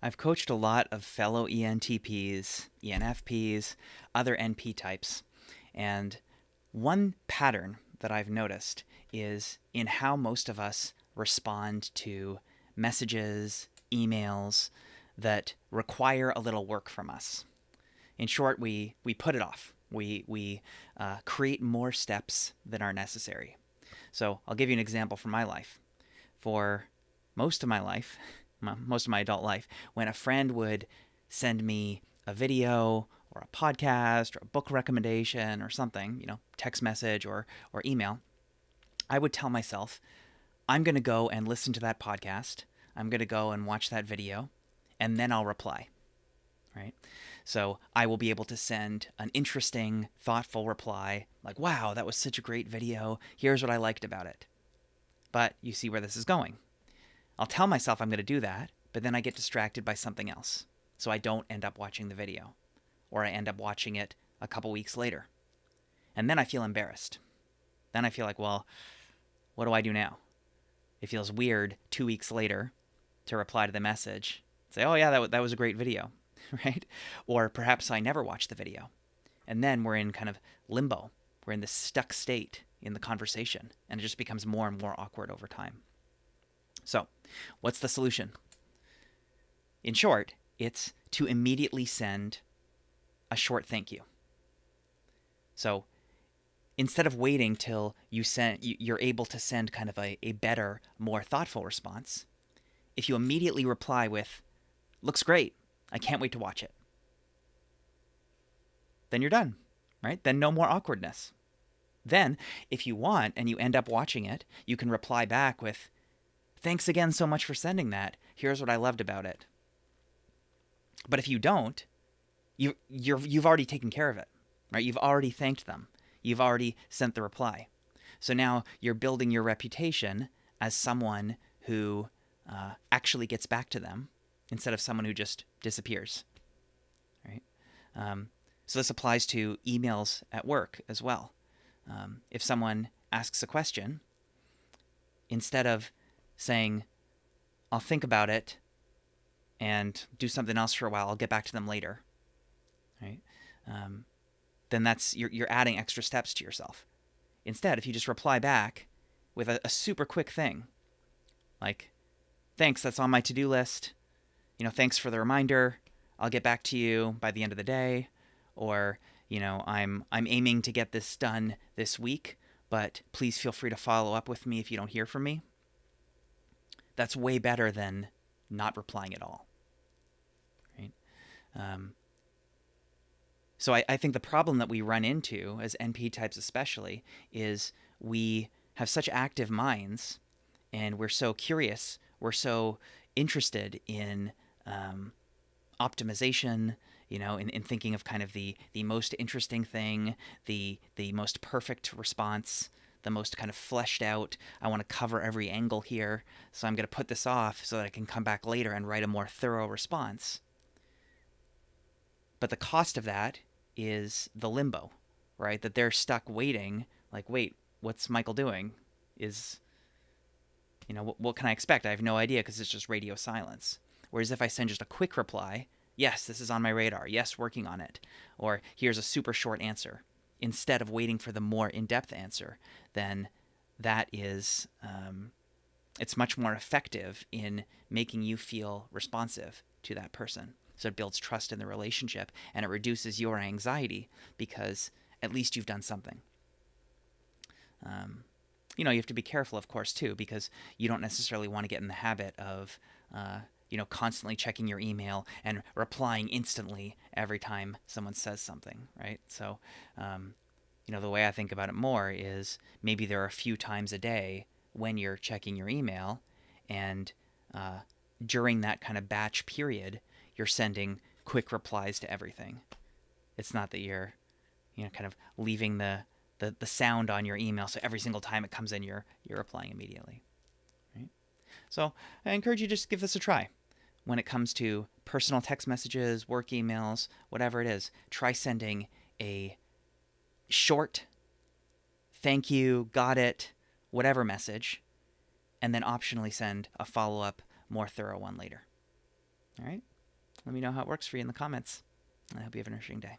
I've coached a lot of fellow ENTPs, ENFPs, other NP types, and one pattern that I've noticed is in how most of us respond to messages, emails that require a little work from us. In short, we put it off. We create more steps than are necessary. So I'll give you an example from my life. For most of my life, most of my adult life, when a friend would send me a video or a podcast or a book recommendation or something, text message or email, I would tell myself, I'm going to go and listen to that podcast. I'm going to go and watch that video, and then I'll reply, right? So I will be able to send an interesting, thoughtful reply like, wow, that was such a great video. Here's what I liked about it. But you see where this is going. I'll tell myself I'm going to do that, but then I get distracted by something else. So I don't end up watching the video, or I end up watching it a couple weeks later. And then I feel embarrassed. Then I feel like, well, what do I do now? It feels weird 2 weeks later to reply to the message, say, oh yeah, that was a great video, right? Or perhaps I never watched the video. And then we're in kind of limbo. We're in this stuck state in the conversation, and it just becomes more and more awkward over time. So, what's the solution? In short, it's to immediately send a short thank you. So, instead of waiting till you're able to send kind of a better, more thoughtful response, if you immediately reply with, looks great, I can't wait to watch it, then you're done, right? Then no more awkwardness. Then, if you want and you end up watching it, you can reply back with, thanks again so much for sending that. Here's what I loved about it. But if you don't, you've already taken care of it, right? You've already thanked them. You've already sent the reply. So now you're building your reputation as someone who actually gets back to them instead of someone who just disappears, right? So this applies to emails at work as well. If someone asks a question, instead of saying, I'll think about it and do something else for a while, I'll get back to them later, right? Then that's you're adding extra steps to yourself. Instead, if you just reply back with a super quick thing, like, thanks, that's on my to-do list. Thanks for the reminder. I'll get back to you by the end of the day. Or, I'm aiming to get this done this week, but please feel free to follow up with me if you don't hear from me. That's way better than not replying at all, right? So I think the problem that we run into as NP types especially is we have such active minds, and we're so curious, we're so interested in optimization, in thinking of kind of the most interesting thing, the most perfect response, the most kind of fleshed out, I want to cover every angle here, so I'm going to put this off so that I can come back later and write a more thorough response. But the cost of that is the limbo, right? That they're stuck waiting, like, wait, what's Michael doing? What can I expect? I have no idea because it's just radio silence. Whereas if I send just a quick reply, yes, this is on my radar, yes, working on it, or here's a super short answer, instead of waiting for the more in-depth answer, then that is, it's much more effective in making you feel responsive to that person. So it builds trust in the relationship, and it reduces your anxiety because at least you've done something. You have to be careful, of course, too, because you don't necessarily want to get in the habit of, constantly checking your email and replying instantly every time someone says something, right? So, the way I think about it more is maybe there are a few times a day when you're checking your email, and during that kind of batch period, you're sending quick replies to everything. It's not that you're, kind of leaving the sound on your email, so every single time it comes in, you're replying immediately, right? So I encourage you to just give this a try. When it comes to personal text messages, work emails, whatever it is, try sending a short, thank you, got it, whatever message, and then optionally send a follow-up, more thorough one later. All right? Let me know how it works for you in the comments. I hope you have an interesting day.